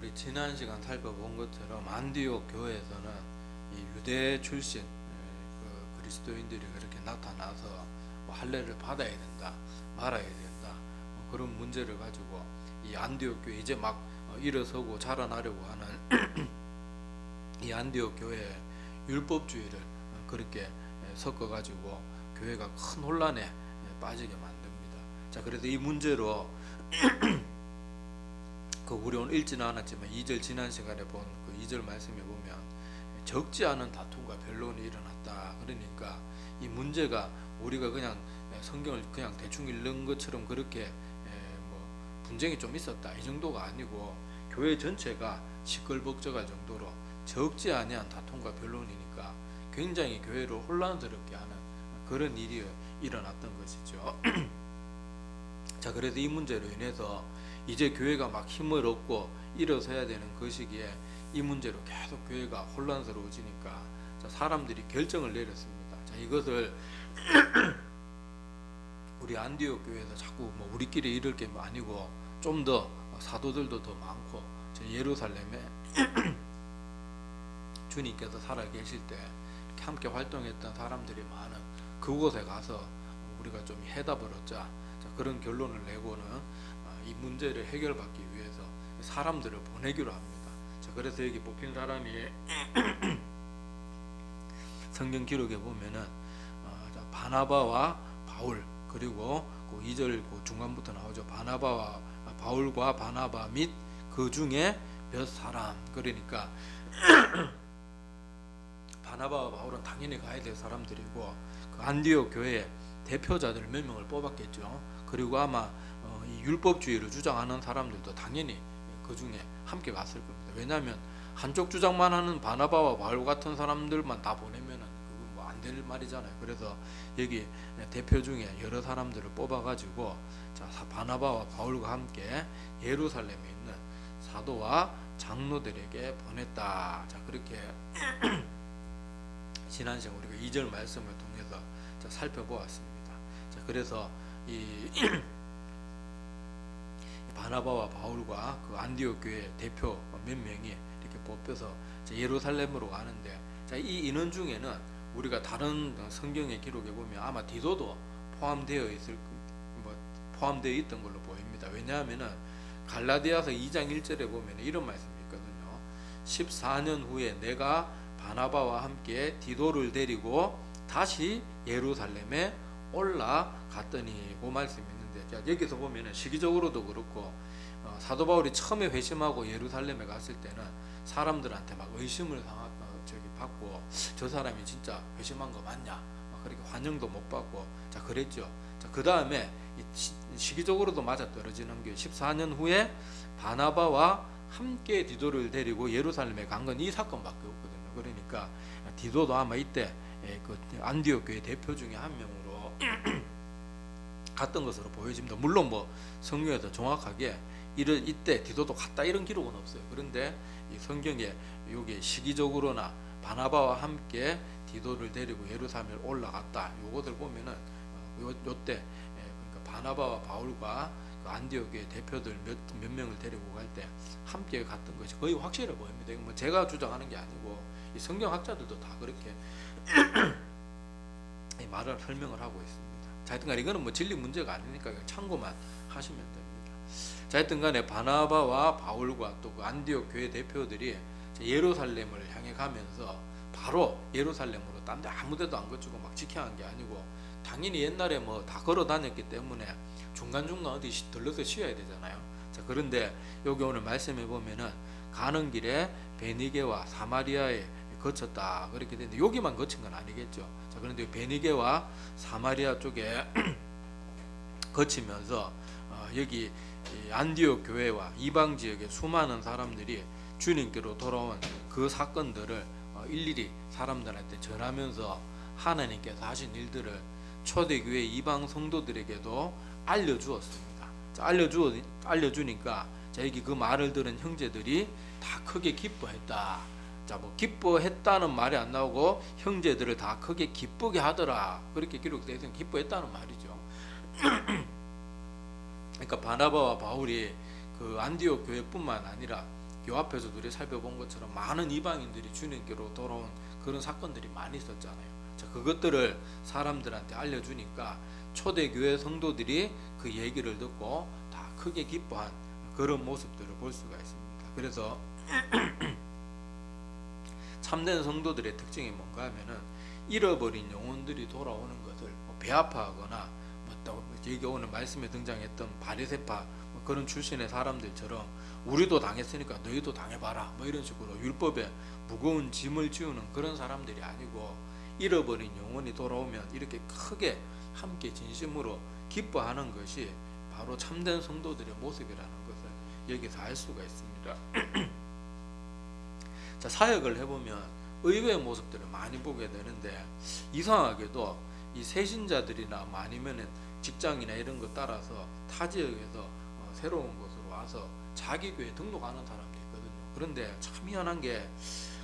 우리 지난 시간 살펴본 것처럼 안디옥 교회에서는 이 유대 출신 그 그리스도인들이 그렇게 나타나서 뭐 할례를 받아야 된다, 말아야 된다, 그런 문제를 가지고 이 안디옥 교회 이제 막 일어서고 자라나려고 하는 이 안디옥 교회의 율법주의를 그렇게 섞어가지고 교회가 큰 혼란에 빠지게 만듭니다. 자, 그래서 이 문제로 우리 오늘 읽지는 않았지만 2절 지난 시간에 본 그 2절 말씀에 보면 적지 않은 다툼과 변론이 일어났다. 그러니까 이 문제가 우리가 그냥 성경을 그냥 대충 읽는 것처럼 그렇게 뭐 분쟁이 좀 있었다 이 정도가 아니고 교회 전체가 시끌벅적할 정도로 적지 아니한 다툼과 변론이니까 굉장히 교회를 혼란스럽게 하는 그런 일이 일어났던 것이죠. 자, 그래서 이 문제로 인해서 이제 교회가 막 힘을 얻고 일어서야 되는 그 시기에 이 문제로 계속 교회가 혼란스러워지니까 자, 사람들이 결정을 내렸습니다. 자, 이것을 우리 안디옥 교회에서 자꾸 뭐 우리끼리 이럴 게 아니고 좀 더 사도들도 더 많고 예루살렘에 주님께서 살아 계실 때 이렇게 함께 활동했던 사람들이 많은 그곳에 가서 우리가 좀 해답을 얻자. 자, 그런 결론을 내고는 이 문제를 해결받기 위해서 사람들을 보내기로 합니다. 자, 그래서 여기 뽑힌 사람이 성경 기록에 보면은 바나바와 바울, 그리고 그 2절 그 중간부터 나오죠. 바나바와 바울과 바나바 및 그 중에 몇 사람. 그러니까 바나바와 바울은 당연히 가야 될 사람들이고 그 안디옥 교회의 대표자들 몇 명을 뽑았겠죠. 그리고 아마 이 율법주의를 주장하는 사람들도 당연히 그 중에 함께 갔을 겁니다. 왜냐하면 한쪽 주장만 하는 바나바와 바울 같은 사람들만 다 보내면은 그건 뭐 안 될 말이잖아요. 그래서 여기 대표 중에 여러 사람들을 뽑아가지고 자, 바나바와 바울과 함께 예루살렘에 있는 사도와 장로들에게 보냈다. 자, 그렇게 지난 시간 우리가 2절 말씀을 통해서 자, 살펴보았습니다. 자, 그래서 이 바나바와 바울과 그 안디옥 교회 대표 몇 명이 이렇게 뽑혀서 예루살렘으로 가는데 자, 이 인원 중에는 우리가 다른 성경의 기록에 보면 아마 디도도 포함되어 있던 걸로 보입니다. 왜냐하면은 갈라디아서 2장 1절에 보면 이런 말씀이 있거든요. 14년 후에 내가 바나바와 함께 디도를 데리고 다시 예루살렘에 올라갔더니 그 말씀이 있는데 자, 여기서 보면 시기적으로도 그렇고 사도 바울이 처음에 회심하고 예루살렘에 갔을 때는 사람들한테 막 의심을 받고 저 사람이 진짜 회심한 거 맞냐 막 그렇게 환영도 못 받고 자 그랬죠. 자, 그 다음에 시기적으로도 맞아떨어지는 게 14년 후에 바나바와 함께 디도를 데리고 예루살렘에 간 건 이 사건밖에 없거든요. 그러니까 디도도 아마 이때 그 안디옥 교회 대표 중에 한 명으로 갔던 것으로 보여집니다. 물론 뭐 성경에서 정확하게 이때 디도도 갔다 이런 기록은 없어요. 그런데 이 성경에 여기 시기적으로나 바나바와 함께 디도를 데리고 예루살렘에 올라갔다. 요것을 보면은 요때 그러니까 바나바와 바울과 그 안디옥의 대표들 몇 명을 데리고 갈 때 함께 갔던 것이 거의 확실해 보입니다. 이거 뭐 제가 주장하는 게 아니고 이 성경학자들도 다 그렇게 이 말을 설명을 하고 있습니다. 자, 하여튼간 이거는 뭐 진리 문제가 아니니까 참고만 하시면 됩니다. 자, 하여튼간에 바나바와 바울과 또 그 안디옥 교회 대표들이 예루살렘을 향해 가면서 바로 예루살렘으로 딴 데 아무데도 안 거치고 막 직행한 게 아니고 당연히 옛날에 뭐 다 걸어 다녔기 때문에 중간중간 어디 들러서 쉬어야 되잖아요. 자, 그런데 여기 오늘 말씀해 보면은 가는 길에 베니게와 사마리아에 거쳤다 그렇게 되는데 여기만 거친 건 아니겠죠. 자, 그런데 베니게와 사마리아 쪽에 거치면서 여기 안디옥 교회와 이방 지역의 수많은 사람들이 주님께로 돌아온 그 사건들을 일일이 사람들한테 전하면서 하나님께서 하신 일들을 초대교회 이방 성도들에게도 알려주었습니다. 자, 알려주니까 자, 여기 그 말을 들은 형제들이 다 크게 기뻐했다. 자, 뭐 기뻐했다는 말이 안 나오고 형제들을 다 크게 기쁘게 하더라. 그렇게 기록되어 있으면 기뻐했다는 말이죠. 그러니까 바나바와 바울이 그 안디옥 교회뿐만 아니라 요 앞에서도 우리 살펴본 것처럼 많은 이방인들이 주님께로 돌아온 그런 사건들이 많이 있었잖아요. 자, 그것들을 사람들한테 알려주니까 초대교회 성도들이 그 얘기를 듣고 다 크게 기뻐한 그런 모습들을 볼 수가 있습니다. 그래서 참된 성도들의 특징이 뭔가 하면은 잃어버린 영혼들이 돌아오는 것을 배아파하거나 또 여기 오늘 말씀에 등장했던 바리새파 그런 출신의 사람들처럼 우리도 당했으니까 너희도 당해봐라 이런 식으로 율법에 무거운 짐을 지우는 그런 사람들이 아니고 잃어버린 영혼이 돌아오면 이렇게 크게 함께 진심으로 기뻐하는 것이 바로 참된 성도들의 모습이라는 것을 여기서 알 수가 있습니다. 자, 사역을 해보면 의외의 모습들을 많이 보게 되는데 이상하게도 이 새신자들이나 아니면은 직장이나 이런 것 따라서 타 지역에서 새로운 곳으로 와서 자기 교회에 등록하는 사람도 있거든요. 그런데 참 희한한 게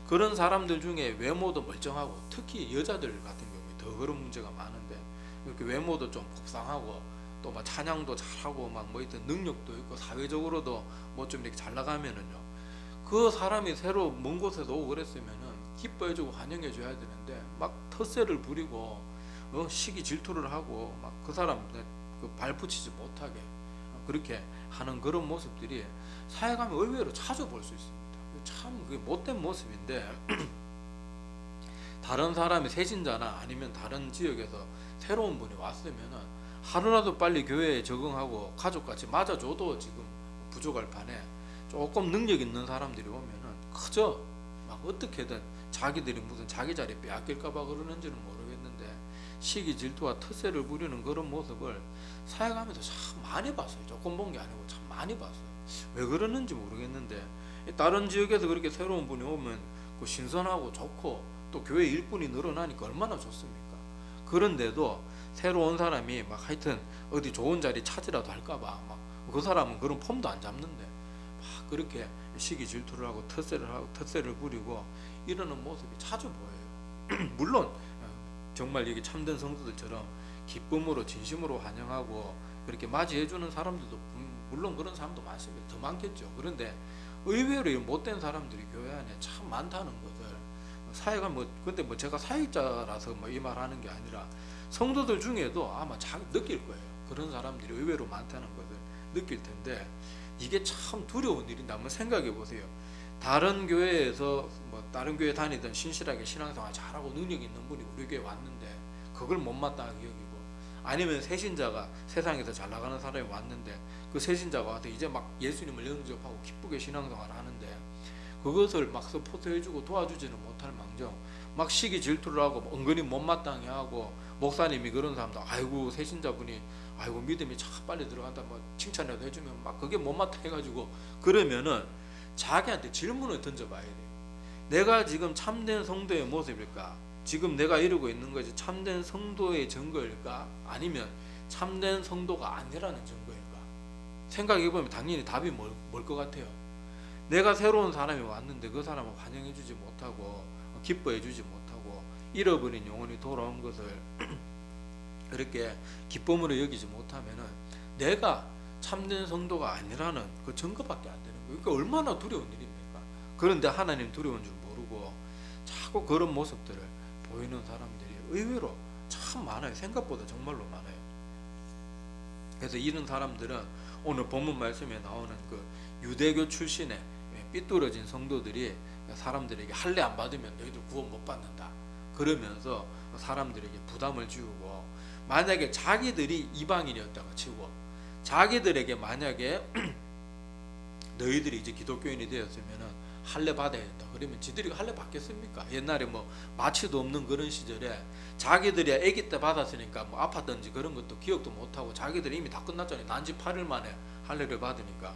그런 사람들 중에 외모도 멀쩡하고 특히 여자들 같은 경우에 더 그런 문제가 많은데 이렇게 외모도 좀 곱상하고 또 막 찬양도 잘하고 막 뭐 있던 능력도 있고 사회적으로도 뭐 좀 이렇게 잘 나가면은요 그 사람이 새로 먼 곳에서 오고 그랬으면은 기뻐해주고 환영해줘야 되는데 막 텃세를 부리고 시기 질투를 하고 막 그 사람 그 발붙이지 못하게 그렇게 하는 그런 모습들이 사회가면 의외로 자주 볼 수 있습니다. 참 그게 못된 모습인데 다른 사람이 새신자나 아니면 다른 지역에서 새로운 분이 왔으면은 하루라도 빨리 교회에 적응하고 가족같이 맞아줘도 지금 부족할 판에 조금 능력 있는 사람들이 오면은 그저 막 어떻게든 자기들이 무슨 자기 자리 빼앗길까봐 그러는지는 모르겠는데 시기 질투와 텃세를 부리는 그런 모습을 사역하면서 참 많이 봤어요. 조금 본 게 아니고 참 많이 봤어요. 왜 그러는지 모르겠는데 다른 지역에서 그렇게 새로운 분이 오면 그 신선하고 좋고 또 교회 일꾼이 늘어나니까 얼마나 좋습니까? 그런데도 새로 온 사람이 막 하여튼 어디 좋은 자리 찾으라도 할까봐 막 그 사람은 그런 폼도 안 잡는데 막 그렇게 시기 질투를 하고 텃세를 부리고 이러는 모습이 자주 보여요. 물론 정말 여기 참된 성도들처럼 기쁨으로 진심으로 환영하고 그렇게 맞이해주는 사람들도 물론 그런 사람도 많습니다. 더 많겠죠. 그런데 의외로 이 못된 사람들이 교회 안에 참 많다는 것을 사회가 근데 제가 사역자라서 이 말하는 게 아니라 성도들 중에도 아마 느낄 거예요. 그런 사람들이 의외로 많다는 것을 느낄 텐데 이게 참 두려운 일인데 한번 생각해 보세요. 다른 교회에서 다른 교회 다니던 신실하게 신앙생활 잘하고 능력 있는 분이 우리 교회 왔는데 그걸 못마땅하게 여기고 아니면 새신자가 세상에서 잘 나가는 사람이 왔는데 그 새신자가 와서 이제 막 예수님을 영접하고 기쁘게 신앙생활을 하는데 그것을 막 서포트해주고 도와주지는 못할 망정 막 시기 질투를 하고 은근히 못마땅해 하고 목사님이 그런 사람도 아이고 새신자분이 아이고 믿음이 참 빨리 들어간다 뭐 칭찬이라도 해주면 막 그게 못마땅해가지고 그러면은 자기한테 질문을 던져봐야 돼요. 내가 지금 참된 성도의 모습일까? 지금 내가 이루고 있는 것이 참된 성도의 증거일까? 아니면 참된 성도가 아니라는 증거일까? 생각해보면 당연히 답이 뭘 것 같아요? 내가 새로운 사람이 왔는데 그 사람을 환영해주지 못하고 기뻐해주지 못하고 잃어버린 영혼이 돌아온 것을 그렇게 기쁨으로 여기지 못하면은 내가 참된 성도가 아니라는 그 증거밖에 안 되는 거예요. 그러니까 얼마나 두려운 일입니까? 그런데 하나님 두려운 줄 모르고 자꾸 그런 모습들을 보이는 사람들이 의외로 참 많아요. 생각보다 정말로 많아요. 그래서 이런 사람들은 오늘 본문 말씀에 나오는 그 유대교 출신의 삐뚤어진 성도들이 사람들에게 할례 안 받으면 너희들 구원 못 받는다 그러면서 사람들에게 부담을 지우고 만약에 자기들이 이방인이었다가 치고 자기들에게 만약에 너희들이 이제 기독교인이 되었으면은 할례 받아야 된다 그러면 지들이 할례 받겠습니까? 옛날에 마취도 없는 그런 시절에 자기들이 아기 때 받았으니까 아팠던지 그런 것도 기억도 못하고 자기들이 이미 다 끝났잖아요. 난지 8일 만에 할례를 받으니까.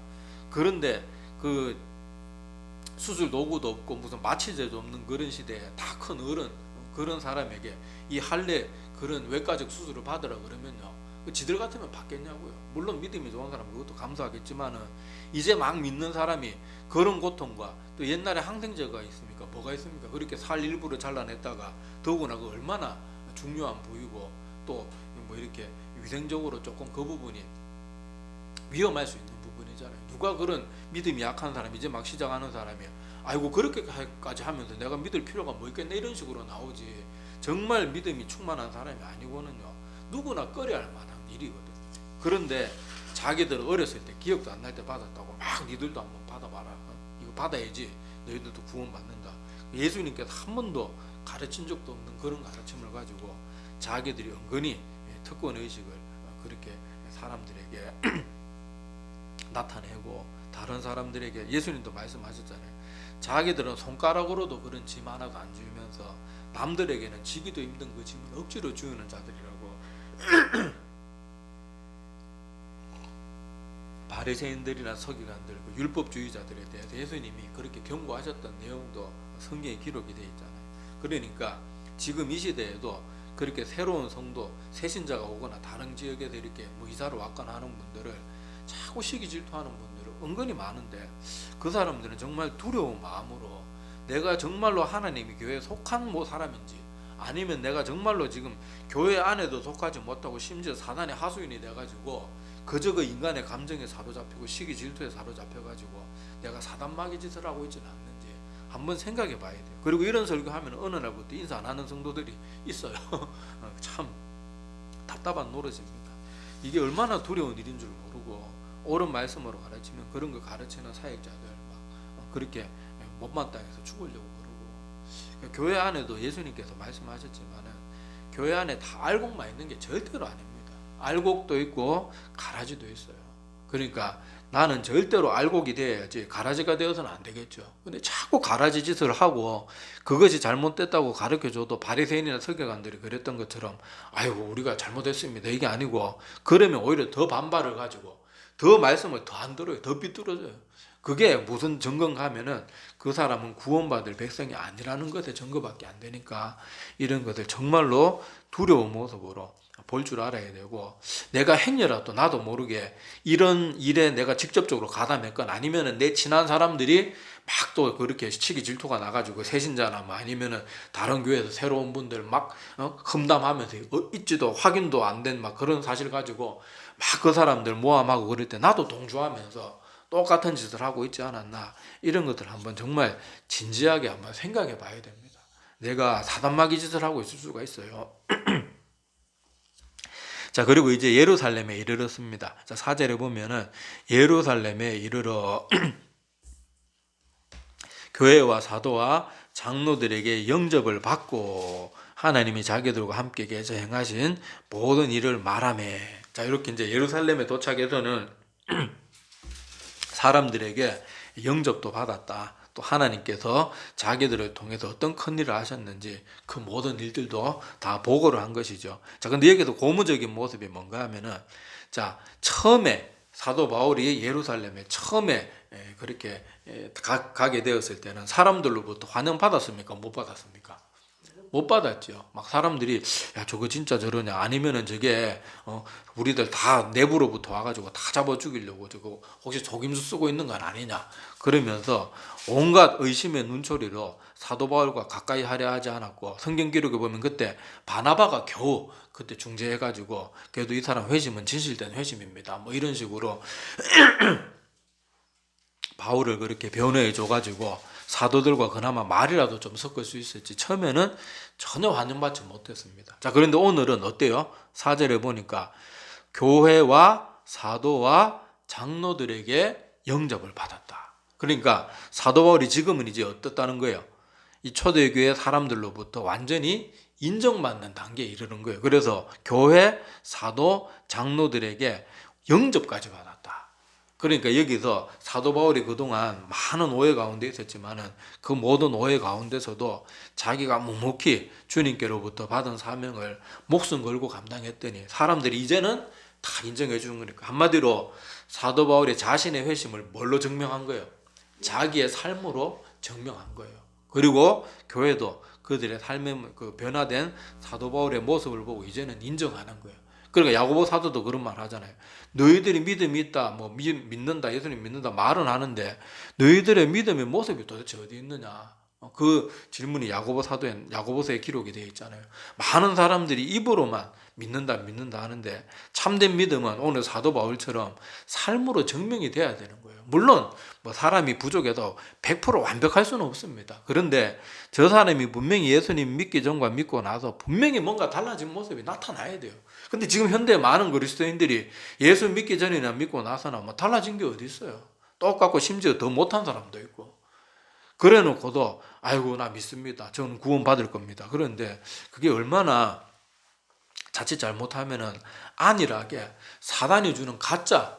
그런데 그 수술 도구도 없고 무슨 마취제도 없는 그런 시대에 다 큰 어른 그런 사람에게 이 할례 그런 외과적 수술을 받으라 그러면요 지들 같으면 받겠냐고요. 물론 믿음이 좋은 사람은 그것도 감사하겠지만은 이제 막 믿는 사람이 그런 고통과 또 옛날에 항생제가 있습니까? 뭐가 있습니까? 그렇게 살 일부러 잘라냈다가 더구나 그 얼마나 중요한 부위고 또 이렇게 위생적으로 조금 그 부분이 위험할 수 있는 부분이잖아요. 누가 그런 믿음이 약한 사람이 이제 막 시작하는 사람이 아이고 그렇게까지 하면서 내가 믿을 필요가 뭐 있겠네 이런 식으로 나오지. 정말 믿음이 충만한 사람이 아니고는요 누구나 꺼려할 만한 일이거든. 그런데 자기들 어렸을 때 기억도 안 날 때 받았다고 막 니들도 한번 받아봐라. 이거 받아야지 너희들도 구원받는다. 예수님께서 한 번도 가르친 적도 없는 그런 가르침을 가지고 자기들이 은근히 특권의식을 그렇게 사람들에게 나타내고 다른 사람들에게 예수님도 말씀하셨잖아요. 자기들은 손가락으로도 그런 짐 하나도 안 지우면서 남들에게는 지기도 힘든 그 짐을 억지로 지우는 자들이라고. 바리새인들이나 서기관들, 그 율법주의자들에 대해서 예수님이 그렇게 경고하셨던 내용도 성경에 기록이 되어 있잖아요. 그러니까 지금 이 시대에도 그렇게 새로운 성도, 새신자가 오거나 다른 지역에서 이렇게 뭐 이사를 왔거나 하는 분들을 자꾸 시기 질투하는 분들은 은근히 많은데 그 사람들은 정말 두려운 마음으로 내가 정말로 하나님이 교회에 속한 뭐 사람인지 아니면 내가 정말로 지금 교회 안에도 속하지 못하고 심지어 사단의 하수인이 돼가지고 그저 그 인간의 감정에 사로잡히고 시기 질투에 사로잡혀가지고 내가 사단마귀 짓을 하고 있지는 않는지 한번 생각해 봐야 돼요. 그리고 이런 설교하면 어느 날부터 인사 안 하는 성도들이 있어요. 참 답답한 노릇입니다. 이게 얼마나 두려운 일인 줄 모르고 옳은 말씀으로 가르치면 그런 거 가르치는 사역자들 막 그렇게 못마땅해서 죽으려고 그러고. 교회 안에도 예수님께서 말씀하셨지만은 교회 안에 다 알곡만 있는 게 절대로 아닙니다. 알곡도 있고 가라지도 있어요. 그러니까 나는 절대로 알곡이 되어야지 가라지가 되어서는 안 되겠죠. 근데 자꾸 가라지 짓을 하고 그것이 잘못됐다고 가르쳐줘도 바리새인이나 서기관들이 그랬던 것처럼 아이고 우리가 잘못했습니다 이게 아니고 그러면 오히려 더 반발을 가지고 더 말씀을 더 안 들어요. 더 삐뚤어져요. 그게 무슨 증거인가 하면은 그 사람은 구원받을 백성이 아니라는 것에 증거밖에 안 되니까 이런 것을 정말로 두려운 모습으로 볼 줄 알아야 되고 내가 행여라도 나도 모르게 이런 일에 내가 직접적으로 가담했건 아니면은 내 친한 사람들이 막 또 그렇게 시기 질투가 나가지고 새신자나 뭐 아니면은 다른 교회에서 새로운 분들 막 험담하면서 있지도 확인도 안 된 막 그런 사실 가지고 막 그 사람들 모함하고 그럴 때 나도 동조하면서 똑같은 짓을 하고 있지 않았나 이런 것들 한번 정말 진지하게 한번 생각해 봐야 됩니다. 내가 사단마귀 짓을 하고 있을 수가 있어요. 자, 그리고 이제 예루살렘에 이르렀습니다. 자, 4절에 보면은 예루살렘에 이르러 교회와 사도와 장로들에게 영접을 받고 하나님이 자기들과 함께 계셔 행하신 모든 일을 말하매. 자, 이렇게 이제 예루살렘에 도착해서는 사람들에게 영접도 받았다. 또 하나님께서 자기들을 통해서 어떤 큰 일을 하셨는지 그 모든 일들도 다 보고를 한 것이죠. 자, 근데 여기서 고무적인 모습이 뭔가 하면은 자, 처음에 사도 바울이 예루살렘에 처음에 그렇게 가게 되었을 때는 사람들로부터 환영 받았습니까? 못 받았습니까? 못 받았죠. 막 사람들이 야 저거 진짜 저러냐 아니면은 저게 우리들 다 내부로부터 와가지고 다 잡아 죽이려고 저거 혹시 속임수 쓰고 있는 건 아니냐 그러면서 온갖 의심의 눈초리로 사도 바울과 가까이 하려 하지 않았고 성경 기록에 보면 그때 바나바가 겨우 그때 중재해가지고 그래도 이 사람 회심은 진실된 회심입니다 뭐 이런 식으로 바울을 그렇게 변호해 줘가지고 사도들과 그나마 말이라도 좀 섞을 수 있었지 처음에는 전혀 환영받지 못했습니다. 자, 그런데 오늘은 어때요? 4절에 보니까 교회와 사도와 장로들에게 영접을 받았다. 그러니까 사도 바울이 지금은 이제 어떻다는 거예요? 이 초대교회 사람들로부터 완전히 인정받는 단계에 이르는 거예요. 그래서 교회, 사도, 장로들에게 영접까지 받았다. 그러니까 여기서 사도 바울이 그동안 많은 오해 가운데 있었지만은 그 모든 오해 가운데서도 자기가 묵묵히 주님께로부터 받은 사명을 목숨 걸고 감당했더니 사람들이 이제는 다 인정해 주는 거니까 한마디로 사도 바울이 자신의 회심을 뭘로 증명한 거예요? 자기의 삶으로 증명한 거예요. 그리고 교회도 그들의 삶의 그 변화된 사도 바울의 모습을 보고 이제는 인정하는 거예요. 그러니까 야고보 사도도 그런 말 하잖아요. 너희들이 믿음이 있다, 뭐 믿는다, 예수님 믿는다 말은 하는데 너희들의 믿음의 모습이 도대체 어디 있느냐? 그 질문이 야고보서에 기록이 되어 있잖아요. 많은 사람들이 입으로만 믿는다 하는데 참된 믿음은 오늘 사도 바울처럼 삶으로 증명이 돼야 되는 거예요. 물론 뭐 사람이 부족해도 100% 완벽할 수는 없습니다. 그런데 저 사람이 분명히 예수님 믿기 전과 믿고 나서 분명히 뭔가 달라진 모습이 나타나야 돼요. 근데 지금 현대 많은 그리스도인들이 예수 믿기 전이나 믿고 나서나 뭐 달라진 게 어디 있어요? 똑같고 심지어 더 못한 사람도 있고. 그래 놓고도 아이고 나 믿습니다. 저는 구원 받을 겁니다. 그런데 그게 얼마나 자칫 잘못하면은 안일하게 사단이 주는 가짜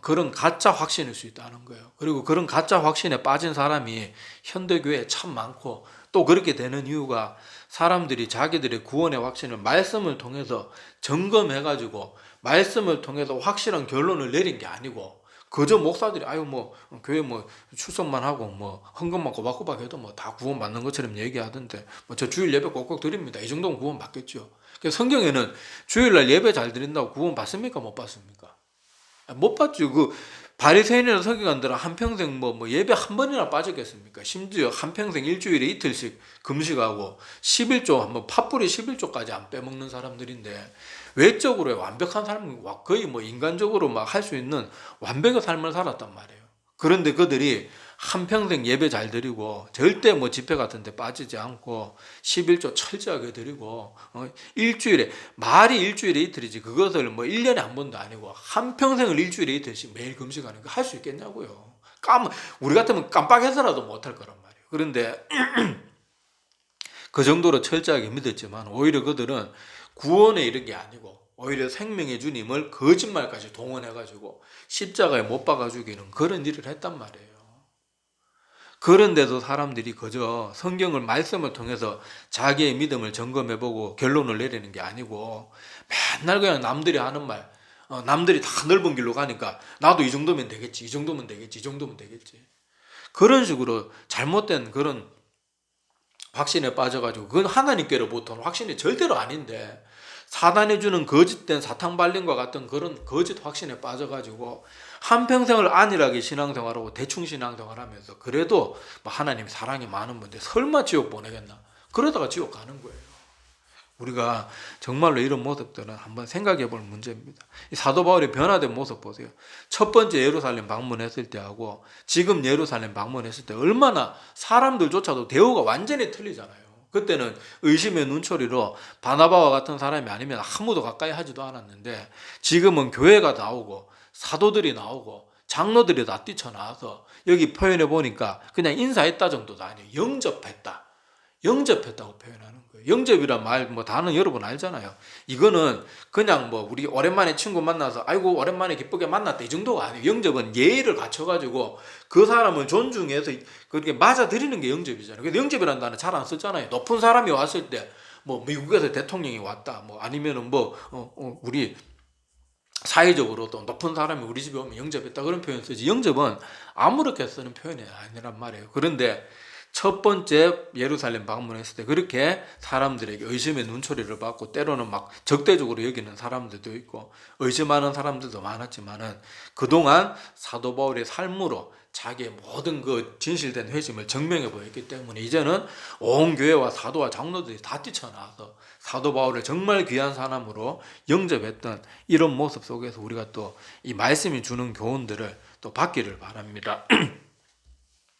그런 가짜 확신일 수 있다는 거예요. 그리고 그런 가짜 확신에 빠진 사람이 현대교회에 참 많고 또 그렇게 되는 이유가 사람들이 자기들의 구원의 확신을 말씀을 통해서 점검해가지고 말씀을 통해서 확실한 결론을 내린 게 아니고 그저 목사들이 아유 뭐 교회 뭐 출석만 하고 뭐 헌금만 꼬박꼬박 해도 뭐 다 구원 받는 것처럼 얘기하던데 뭐 저 주일 예배 꼭꼭 드립니다. 이 정도면 구원 받겠죠. 성경에는 주일날 예배 잘 드린다고 구원 받습니까? 못 받습니까? 못 받죠. 그 바리새인이나 서기관들은 한평생 뭐 예배 한 번이나 빠졌겠습니까? 심지어 한평생 일주일에 이틀씩 금식하고 11조 뭐 팥불이 11조까지 안 빼먹는 사람들인데 외적으로 완벽한 삶, 거의 뭐 인간적으로 막 할 수 있는 완벽한 삶을 살았단 말이에요. 그런데 그들이 한평생 예배 잘 드리고 절대 뭐 집회 같은 데 빠지지 않고 11조 철저하게 드리고 일주일에 말이 일주일에 이틀이지 그것을 뭐 1년에 한 번도 아니고 한평생을 일주일에 이틀씩 매일 금식하는 거 할 수 있겠냐고요. 우리 같으면 깜빡해서라도 못할 거란 말이에요. 그런데 그 정도로 철저하게 믿었지만 오히려 그들은 구원에 이른 게 아니고 오히려 생명의 주님을 거짓말까지 동원해가지고 십자가에 못 박아 죽이는 그런 일을 했단 말이에요. 그런데도 사람들이 그저 성경을 말씀을 통해서 자기의 믿음을 점검해보고 결론을 내리는 게 아니고 맨날 그냥 남들이 하는 말, 남들이 다 넓은 길로 가니까 나도 이 정도면 되겠지, 이 정도면 되겠지, 이 정도면 되겠지. 그런 식으로 잘못된 그런 확신에 빠져가지고 그건 하나님께로부터는 확신이 절대로 아닌데 사단이 주는 거짓된 사탕 발림과 같은 그런 거짓 확신에 빠져가지고 한평생을 안일하게 신앙생활하고 대충 신앙생활하면서 그래도 뭐 하나님 사랑이 많은 분데 설마 지옥 보내겠나? 그러다가 지옥 가는 거예요. 우리가 정말로 이런 모습들은 한번 생각해 볼 문제입니다. 이 사도 바울의 변화된 모습 보세요. 첫 번째 예루살렘 방문했을 때하고 지금 예루살렘 방문했을 때 얼마나 사람들조차도 대우가 완전히 틀리잖아요. 그때는 의심의 눈초리로 바나바와 같은 사람이 아니면 아무도 가까이 하지도 않았는데 지금은 교회가 나오고 사도들이 나오고 장로들이 다 뛰쳐나와서 여기 표현해 보니까 그냥 인사했다 정도도 아니에요. 영접했다고 표현하는 거예요. 영접이란 말 뭐 단어 여러분 알잖아요. 이거는 그냥 뭐 우리 오랜만에 친구 만나서 아이고 오랜만에 기쁘게 만났다 이 정도가 아니에요. 영접은 예의를 갖춰가지고 그 사람을 존중해서 그렇게 맞아들이는 게 영접이잖아요. 근데 영접이라는 단어 잘 안 쓰잖아요. 높은 사람이 왔을 때 뭐 미국에서 대통령이 왔다 뭐 아니면은 뭐 우리 사회적으로 또 높은 사람이 우리 집에 오면 영접했다 그런 표현 쓰지 영접은 아무렇게 쓰는 표현이 아니란 말이에요. 그런데 첫 번째 예루살렘 방문했을 때 그렇게 사람들에게 의심의 눈초리를 받고 때로는 막 적대적으로 여기는 사람들도 있고 의심하는 사람들도 많았지만은 그동안 사도 바울의 삶으로 자기의 모든 그 진실된 회심을 증명해 보였기 때문에 이제는 온 교회와 사도와 장로들이 다 뛰쳐나와서 사도 바울을 정말 귀한 사람으로 영접했던 이런 모습 속에서 우리가 또 이 말씀이 주는 교훈들을 또 받기를 바랍니다.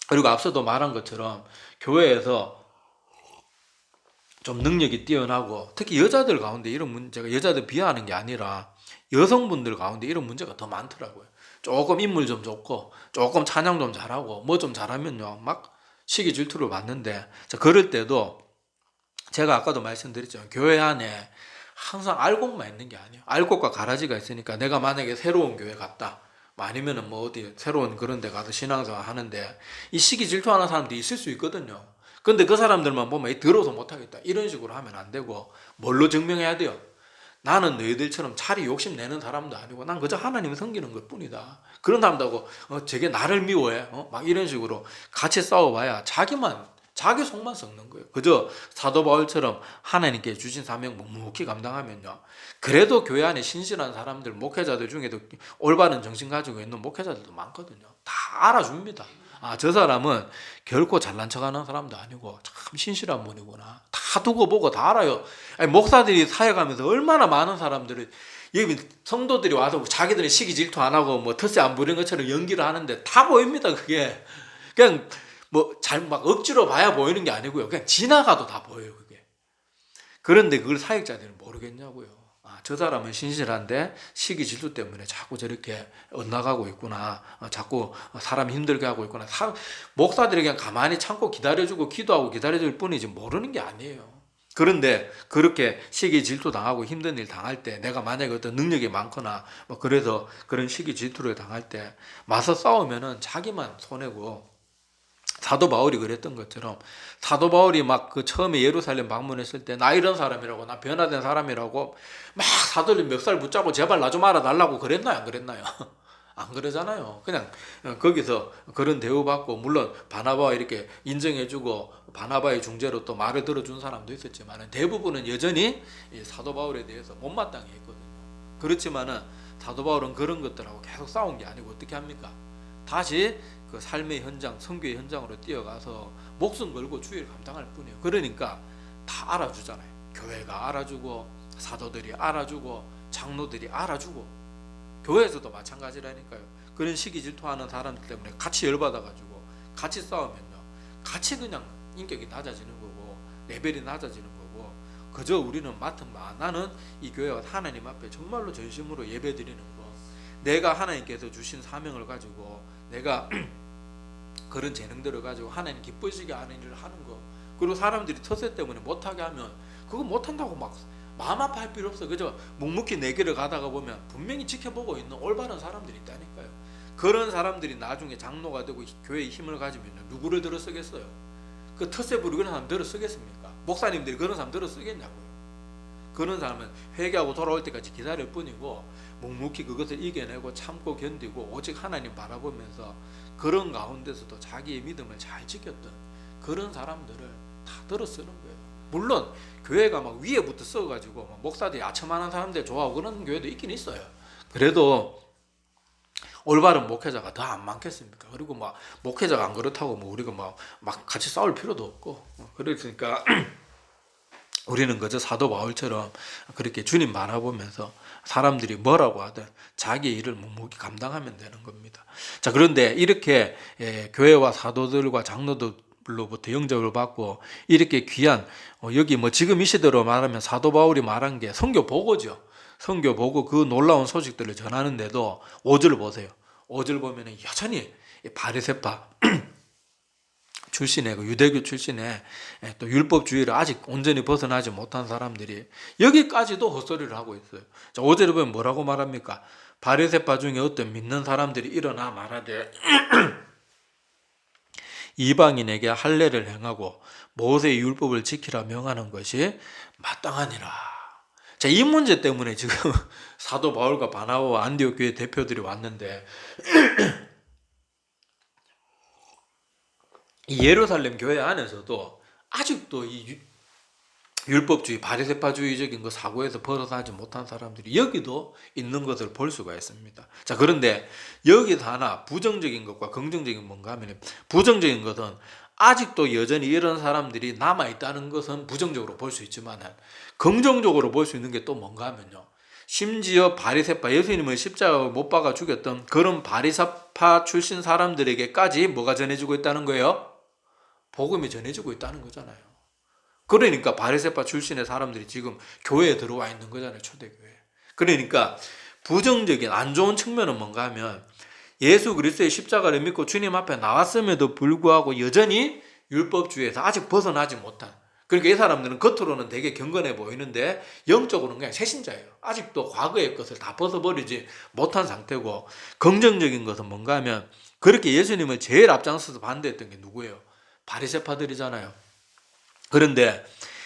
그리고 앞서도 말한 것처럼 교회에서 좀 능력이 뛰어나고 특히 여자들 가운데 이런 문제가 여자들 비하하는 게 아니라 여성분들 가운데 이런 문제가 더 많더라고요. 조금 인물 좀 좋고 조금 찬양 좀 잘하고 뭐 좀 잘하면요 막 시기 질투를 받는데 자 그럴 때도 제가 아까도 말씀드렸죠. 교회 안에 항상 알곡만 있는 게 아니에요. 알곡과 가라지가 있으니까 내가 만약에 새로운 교회 갔다 아니면은 뭐 어디 새로운 그런 데 가서 신앙생활 하는데 이 시기 질투하는 사람들이 있을 수 있거든요. 근데 그 사람들만 보면 더러워서 못하겠다 이런 식으로 하면 안 되고 뭘로 증명해야 돼요? 나는 너희들처럼 차리 욕심내는 사람도 아니고 난 그저 하나님을 섬기는 것 뿐이다. 그런 사람들하고 저게 나를 미워해 막 이런 식으로 같이 싸워봐야 자기 속만 썩는 거예요. 그저 사도 바울처럼 하나님께 주신 사명 묵묵히 감당하면요. 그래도 교회 안에 신실한 사람들, 목회자들 중에도 올바른 정신 가지고 있는 목회자들도 많거든요. 다 알아줍니다. 아, 저 사람은 결코 잘난 척하는 사람도 아니고 참 신실한 분이구나. 다 두고 보고 다 알아요. 아니, 목사들이 사역하면서 얼마나 많은 사람들을 여기 성도들이 와서 자기들은 시기 질투 안 하고 뭐 텃세 안 부리는 것처럼 연기를 하는데 다 보입니다. 그게 그냥 뭐 잘 막 억지로 봐야 보이는 게 아니고요. 그냥 지나가도 다 보여요. 그게. 그런데 그걸 사역자들은 모르겠냐고요. 아, 저 사람은 신실한데 시기 질투 때문에 자꾸 저렇게 엇나가고 있구나. 자꾸 사람 힘들게 하고 있구나. 목사들이 그냥 가만히 참고 기다려주고 기도하고 기다려줄 뿐이지 모르는 게 아니에요. 그런데 그렇게 시기 질투 당하고 힘든 일 당할 때 내가 만약에 어떤 능력이 많거나 뭐 그래서 그런 시기 질투를 당할 때 맞서 싸우면은 자기만 손해고, 사도 바울이 그랬던 것처럼 사도 바울이 막 그 처음에 예루살렘 방문했을 때 나 이런 사람이라고, 나 변화된 사람이라고 막 사도를 멱살 붙잡고 제발 나 좀 알아달라고 그랬나요? 안 그랬나요? 안 그러잖아요. 그냥 거기서 그런 대우받고, 물론 바나바와 이렇게 인정해주고 바나바의 중재로 또 말을 들어준 사람도 있었지만 대부분은 여전히 사도 바울에 대해서 못마땅해 했거든요. 그렇지만은 사도 바울은 그런 것들하고 계속 싸운 게 아니고 어떻게 합니까? 다시 그 삶의 현장, 선교의 현장으로 뛰어가서 목숨 걸고 주의를 감당할 뿐이에요. 그러니까 다 알아주잖아요. 교회가 알아주고 사도들이 알아주고 장로들이 알아주고, 교회에서도 마찬가지라니까요. 그런 시기 질투하는 사람들 때문에 같이 열받아가지고 같이 싸우면요, 같이 그냥 인격이 낮아지는 거고 레벨이 낮아지는 거고, 그저 우리는 맡은 바, 나는 이 교회가 하나님 앞에 정말로 전심으로 예배드리는 거, 내가 하나님께서 주신 사명을 가지고 내가 그런 재능들을 가지고 하나님 기쁘시게 하는 일을 하는 거, 그리고 사람들이 텃세 때문에 못하게 하면 그거 못한다고 막 마음 아파할 필요 없어. 그저 묵묵히 내 길을 가다가 보면 분명히 지켜보고 있는 올바른 사람들이 있다니까요. 그런 사람들이 나중에 장로가 되고 교회의 힘을 가지면 누구를 들어 쓰겠어요? 그 텃세 부리고 그런 사람 들어 쓰겠습니까? 목사님들이 그런 사람 들어 쓰겠냐고요. 그런 사람은 회개하고 돌아올 때까지 기다릴 뿐이고, 묵묵히 그것을 이겨내고 참고 견디고 오직 하나님 바라보면서 그런 가운데서도 자기의 믿음을 잘 지켰던 그런 사람들을 다 들어 쓰는 거예요. 물론 교회가 막 위에부터 써가지고 막 목사들이 아첨하는 사람들 좋아하고 그런 교회도 있긴 있어요. 그래도 올바른 목회자가 더 안 많겠습니까? 그리고 막 목회자가 안 그렇다고 뭐 우리가 막 같이 싸울 필요도 없고, 그러니까 우리는 그저 사도 바울처럼 그렇게 주님 바라보면서 사람들이 뭐라고 하든 자기의 일을 묵묵히 감당하면 되는 겁니다. 자, 그런데 이렇게 교회와 사도들과 장로들로부터 영접을 받고 이렇게 귀한, 여기 뭐 지금 이 시대로 말하면 사도 바울이 말한 게 선교 보고죠. 선교 보고 그 놀라운 소식들을 전하는데도 5절 보세요. 5절 보면 여전히 바리새파 출신의, 그 유대교 출신의 또 율법주의를 아직 온전히 벗어나지 못한 사람들이 여기까지도 헛소리를 하고 있어요. 자, 5절에 보면 뭐라고 말합니까? 바리새파 중에 어떤 믿는 사람들이 일어나 말하되 이방인에게 할례를 행하고 모세의 율법을 지키라 명하는 것이 마땅하니라. 자, 이 문제 때문에 지금 사도 바울과 바나바와 안디옥 교회 대표들이 왔는데, 이 예루살렘 교회 안에서도 아직도 이 율법주의, 바리새파주의적인 그 사고에서 벗어나지 못한 사람들이 여기도 있는 것을 볼 수가 있습니다. 자, 그런데 여기서 하나 부정적인 것과 긍정적인 뭔가 하면, 부정적인 것은 아직도 여전히 이런 사람들이 남아있다는 것은 부정적으로 볼 수 있지만 긍정적으로 볼 수 있는 게 또 뭔가 하면요, 심지어 바리새파, 예수님을 십자가에 못 박아 죽였던 그런 바리새파 출신 사람들에게까지 뭐가 전해지고 있다는 거예요? 복음이 전해지고 있다는 거잖아요. 그러니까 바리새파 출신의 사람들이 지금 교회에 들어와 있는 거잖아요. 초대교회. 그러니까 부정적인 안 좋은 측면은 뭔가 하면, 예수 그리스도의 십자가를 믿고 주님 앞에 나왔음에도 불구하고 여전히 율법주의에서 아직 벗어나지 못한, 그러니까 이 사람들은 겉으로는 되게 경건해 보이는데 영적으로는 그냥 새신자예요. 아직도 과거의 것을 다 벗어버리지 못한 상태고, 긍정적인 것은 뭔가 하면 그렇게 예수님을 제일 앞장서서 반대했던 게 누구예요? 바리새파들이잖아요. 그런데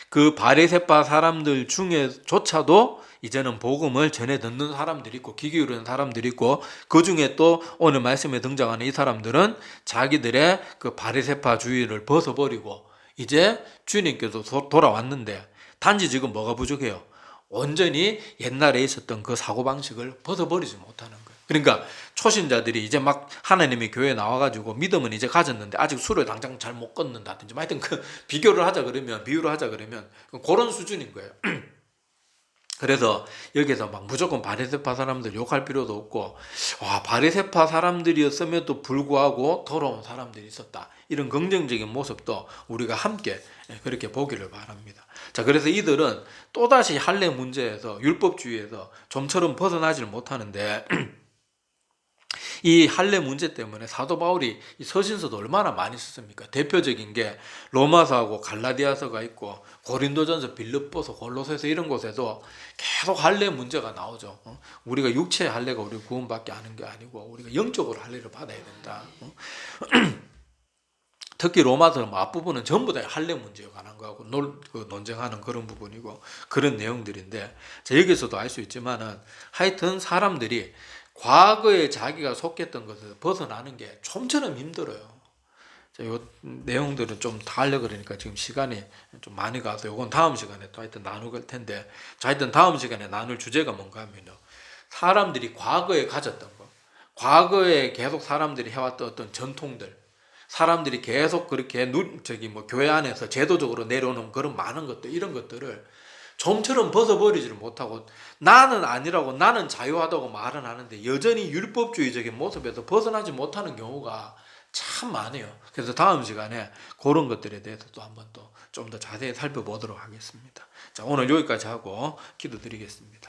그 바리새파 사람들 중에조차도 이제는 복음을 전해 듣는 사람들이 있고 귀 기울이는 사람들이 있고, 그 중에 또 오늘 말씀에 등장하는 이 사람들은 자기들의 그 바리새파주의를 벗어버리고 이제 주님께서 돌아왔는데, 단지 지금 뭐가 부족해요? 온전히 옛날에 있었던 그 사고방식을 벗어버리지 못하는 거예요. 그러니까 초신자들이 이제 막 하나님이 교회에 나와가지고 믿음은 이제 가졌는데 아직 수를 당장 잘 못 걷는다든지, 하여튼 그 비교를 하자 그러면, 비유를 하자 그러면 그런 수준인 거예요. 그래서 여기서 막 무조건 바리새파 사람들 욕할 필요도 없고, 와, 바리새파 사람들이었음에도 불구하고 돌아온 사람들이 있었다, 이런 긍정적인 모습도 우리가 함께 그렇게 보기를 바랍니다. 자, 그래서 이들은 또다시 할례 문제에서, 율법주의에서 좀처럼 벗어나질 못하는데, 이 할례 문제 때문에 사도 바울이 이 서신서도 얼마나 많이 썼습니까? 대표적인 게 로마서하고 갈라디아서가 있고, 고린도전서, 빌립보서, 골로새서, 이런 곳에도 계속 할례 문제가 나오죠. 우리가 육체의 할례가 우리 구원받게 하는 게 아니고 우리가 영적으로 할례를 받아야 된다. 특히 로마서 앞부분은 전부 다 할례 문제에 관한 거하고 논쟁하는 그런 부분이고 그런 내용들인데, 자, 여기서도 알 수 있지만은 하여튼 사람들이 과거에 자기가 속했던 것에서 벗어나는 게 좀처럼 힘들어요. 자, 요 내용들은 좀 다 하려고 그러니까 지금 시간이 좀 많이 가서 요건 다음 시간에 또 하여튼 나눌 텐데, 자, 하여튼 다음 시간에 나눌 주제가 뭔가 하면요, 사람들이 과거에 가졌던 거, 과거에 계속 사람들이 해왔던 어떤 전통들, 사람들이 계속 그렇게 교회 안에서 제도적으로 내려오는 그런 많은 것들, 이런 것들을 좀처럼 벗어버리지를 못하고, 나는 아니라고, 나는 자유하다고 말은 하는데 여전히 율법주의적인 모습에서 벗어나지 못하는 경우가 참 많아요. 그래서 다음 시간에 그런 것들에 대해서 또 한번 또 좀 더 자세히 살펴보도록 하겠습니다. 자, 오늘 여기까지 하고 기도드리겠습니다.